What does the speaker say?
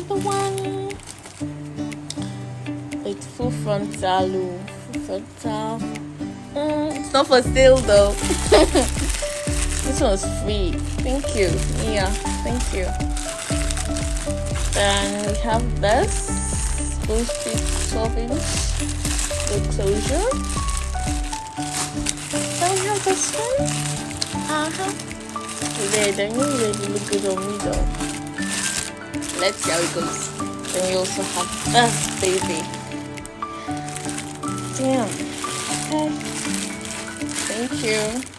another one. It's full frontal. Full frontal. It's not for sale though. This one's free. Thank you, Mia. Thank you. Then we have this boosted 12-inch with closure. Then we have this one. They don't really look good on me though. Let's see how it goes. Then we also have this baby. Damn. Okay. Thank you.